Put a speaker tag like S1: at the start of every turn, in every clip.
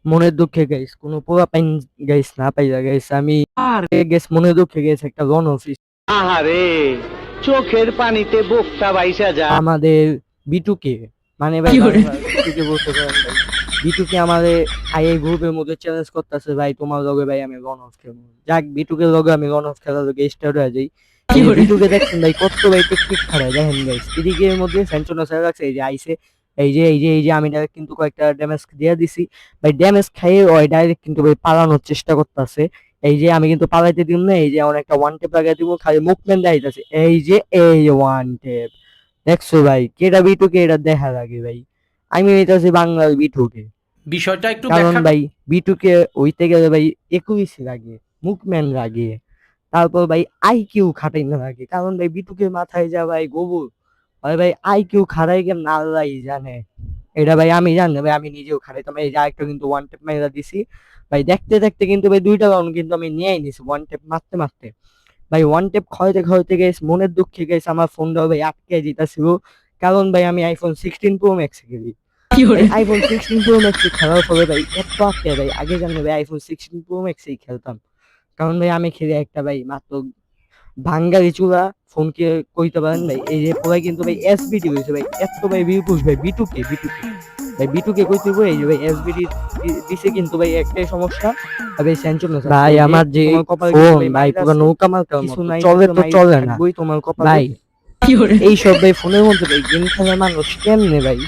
S1: মনের দুঃখে গাইস কোনো পোলাপাইন গাইস না পাইয়া গাইস আমি আর গেছ মনের দুঃখে গেছে একটা লোন অফিস
S2: আহারে, চোখের পানিতে বোকটা বাইসা যায়।
S1: আমাদের বিটুকে মানে ভাই বিটুকে বলতে পারেন ভাই বিটুকে আমাদের আইএ গ্রুপের মধ্যে চ্যালেঞ্জ করতেছে ভাই তোমার লগে ভাই আমি লোন অফ খেলবো যাক বিটুকে লগে আমি লোন অফ খেলার লগে স্টার্ট হয়ে যাই এই বিটুকে দেখছেন ভাই কত ভাই টেকনিক খারায় দেখেন গাইস এদিকে এর মধ্যে সেন্ট্রোনা স্যার আছে এই যে আইসে এই যে আমি ডাইরেক্ট কিন্তু কয়েকটা ড্যামেজ দিয়ে দিছি ভাই ড্যামেজ খাইয়ে ওই ডাইরেক্ট কিন্তু ভাই পালানোর চেষ্টা করতেছে এই যে আমি কিন্তু পালাইতে দিব না এই যে আমার একটা ওয়ান টেপ লাগাই দিব খালি মুভমেন্ট দেখাইতেছে এই যে এই ওয়ান টেপ দেখছো ভাই কেটা বিটুকে এটা দেখা লাগে ভাই আমি নিতেছি বাংলার বিটুকে
S3: বিষয়টা একটু
S1: কারণ
S3: ব্যাখ্যা
S1: ভাই বিটুকে হইতে গেলে ভাই 21 লাগে মুভমেন্ট লাগে তারপর ভাই আইকিউ খাটাই না লাগে কারণ ভাই বিটুকে মাথায় যা ভাই গোবর ভাই ভাই আইকিউ খাটাই কেন না আল্লাহ জানে এটা ভাই আমি জানি না ভাই আমি নিজেও খাটাইতাম এই যে আরেকটা কিন্তু ওয়ান টেপ মাইরা দিছি ভাই দেখতে দেখতে কিন্তু ভাই দুইটা রাউন্ড কিন্তু আমি নিয়েই নিছি ওয়ান টেপ মারতে মারতে ভাই ওয়ান টেপ খাওয়াইতে গেছে মনের দুঃখে গেছে আমার ফোনটাও ভাই আটকে যেতেছিল কারণ ভাই আমি আইফোন 16 প্রো ম্যাক্স খেলি আইফোন 16 প্রো ম্যাক্স খেলার ফলে ভাই এত আটকে ভাই আগে জানি ভাই আইফোন 16 প্রো ম্যাক্সই খেলতাম কারণ ভাই আমি খেলি একটা ভাই মাত্র ভাঙ্গারি চূড়া ফোনকে কইতে পারেন ভাই এই যে পুরাই কিন্তু ভাই এসবিডি হয়েছে ভাই এত ভাই ভিউ পুশ ভাই বিটুকে ভাই বিটুকে কইতে এই যে ভাই এসবিডি দিছে কিন্তু ভাই একটাই সমস্যা ভাই সেন্সর না ভাই আমার যে ফোন ভাই পুরো নৌকা মার্কার মতো চলে তো চলে না বই তোমার কপাল ভাই এই সব ভাই ফোনের মধ্যে ভাই গেম খেলার মানুষ কেমনে ভাই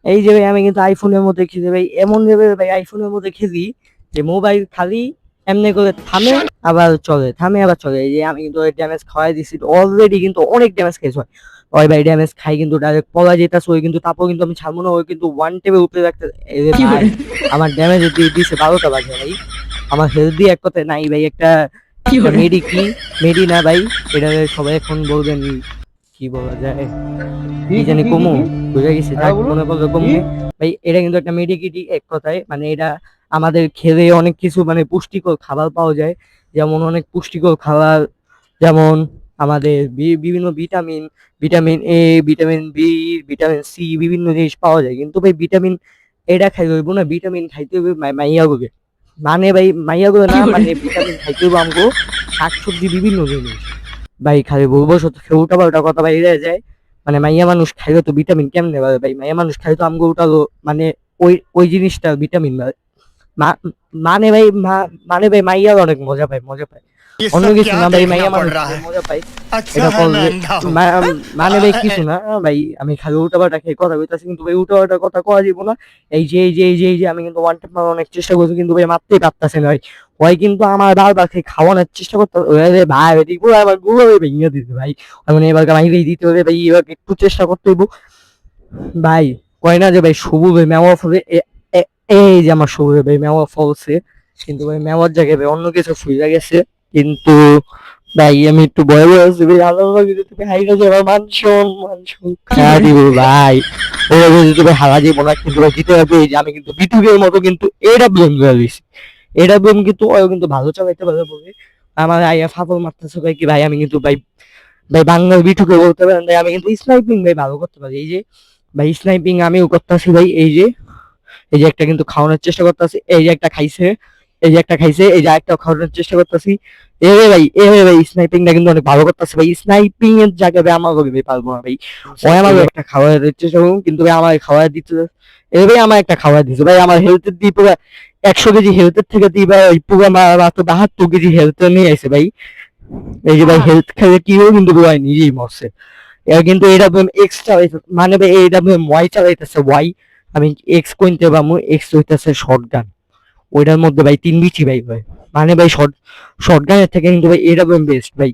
S1: এই যে ভাই আমি কিন্তু আইফোনের মধ্যে খেলি ভাই এমন ভাবে ভাই আইফোনের মধ্যে খেলি যে মোবাইল খালি এমনি করে থামে আবার চলে থামে আবার চলে এই যে আমি কিন্তু ড্যামেজ খাওয়াই দিছি অলরেডি কিন্তু অনেক ড্যামেজ খাইছে ওই ভাই ড্যামেজ খাই কিন্তু ডাইরেক্ট পলা যেতেছে ওই কিন্তু তারপর কিন্তু আমি ছাড়বো না ওই কিন্তু ওয়ান টেপে উপরে রাখতে ভাই আমার ড্যামেজ দিছে 12টা বাজে ভাই আমার হেলদি এক কথায় নাই ভাই একটা মেডি কি মেডি না ভাই এটা সবাই এখন বলবেন কি বলা যায় কি জানি কমু বুঝে গেছি মনে করলো কমু ভাই এটা কিন্তু একটা মেডিকিটি এক কথায় মানে এটা আমাদের খেলে অনেক কিছু মানে পুষ্টিকর খাবার পাওয়া যায় যেমন অনেক পুষ্টিকর খাবার যেমন আমাদের বিভিন্ন vitamin vitamin A vitamin B vitamin C বিভিন্ন জিনিস পাওয়া যায় কিন্তু ভাই ভিটামিন এটা খাইতে হইব না ভিটামিন খাইতে হইবে মাইয়া গুবে মানে ভাই মাইয়া গুবে না মানে ভিটামিন খাইতে হইব আমগো শাকসবজি বিভিন্ন জিনিস ভাই খালি বলবো সত্যি উল্টা পাল্টা কথা বাইরে যায় মানে মাইয়া মানুষ খাইলে তো ভিটামিন কেমনে পাবে ভাই মাইয়া মানুষ খাইলে তো আমগো উঠালো মানে ওই ওই জিনিসটা ভিটামিন মানে ভাই মানে ভাই মাইয়া অনেক মজা পায় অন্য কিছু না ভাই মাইয়া মানুষ মজা পায় এটা করলে মানে ভাই কিছু না ভাই আমি খালি উল্টাপাল্টা খেয়ে কথা বলতেছি কিন্তু ভাই উল্টাপাল্টা কথা কওয়া যাবো না এই যে আমি কিন্তু ওয়ান টেপ মারার অনেক চেষ্টা করছি কিন্তু ভাই মারতেই পারতেছে না ভাই ওই কিন্তু আমার বারবার খেয়ে খাওয়ানোর চেষ্টা করতে ভাই পুরো আমার গুলো ভেঙে দিতে ভাই মানে এবার মাইরেই দিতে হবে ভাই এবার একটু চেষ্টা করতে হইব ভাই কয় না যে ভাই সবুজ ভাই মেওয়া ফলে এই যে আমার সবুজ ভাই মেওয়া ফলছে কিন্তু ভাই মেওয়ার জায়গায় ভাই অন্য কিছু ফুলে গেছে কিন্তু ভাই আমি একটু ভয় আছি ভাই আল্লাহ যদি তুমি হাইরা যাবে মানসন খাওয়া দিব ভাই ওরা যদি তুমি হারা যাবো না কিন্তু ভাই জিতে যাবে যে আমি কিন্তু বিটুকের মতো কিন্তু এডাব্লিউএম করে দিয়েছি এডাব্লিউএম কিন্তু ও কিন্তু ভালো চালাইতে পারে বলে আমার আইয়া ফাফল মারতেছে ভাই কি ভাই আমি কিন্তু ভাই ভাই বাংলার বিটুকে বলতে পারেন ভাই আমি কিন্তু স্নাইপিং ভাই ভালো করতে পারি এই যে ভাই স্নাইপিং আমিও করতেছি ভাই এই যে একটা কিন্তু খাওয়ানোর চেষ্টা করতেছি এই যে একটা খাইছে এই যে একটা খাইছে এই যে একটা খাওয়ানোর চেষ্টা করতেছি এ ভাই স্নাইপিংটা কিন্তু অনেক ভালো করতেছে ভাই স্নাইপিং এর জায়গায় ভাই আমার ভাই পারবো না ভাই ওই আমার একটা খাওয়ার চেষ্টা করুন কিন্তু ভাই আমার খাওয়া দিতে ভাই আমার একটা খাওয়া দিচ্ছে ভাই আমার হেলথের দিয়ে পুরো 100 কেজি হেলথের থেকে দিয়ে ভাই পুরো মাত্র 72 কেজি হেলথ নিয়ে আসে ভাই এই যে ভাই হেলথ খেলে কি হবে কিন্তু ভাই নিজেই মরছে এর কিন্তু এডাব্লিউএম এক্স চালাইতে মানে ভাই এডাব্লিউএম ওয়াই চালাইতেছে ওয়াই আমি এক্স কইতে পারবো এক্স হইতেছে শর্টগান ওইটার মধ্যে ভাই 3 বিচি ভাই ভাই মানে ভাই শর্টগানের থেকে কিন্তু ভাই এডাব্লিউএম বেস্ট ভাই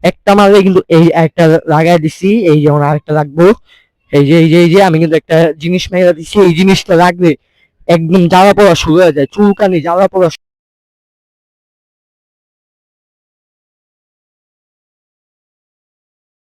S1: একটা মারলে কিন্তু এই একটা লাগাই দিছি এই যেমন আরেকটা লাগবো এই যে আমি কিন্তু একটা জিনিস মেরা দিছি এই জিনিসটা লাগবে একদম জ্বালা পড়া শুরু হয়ে যায় চুলকানি জ্বালা পড়া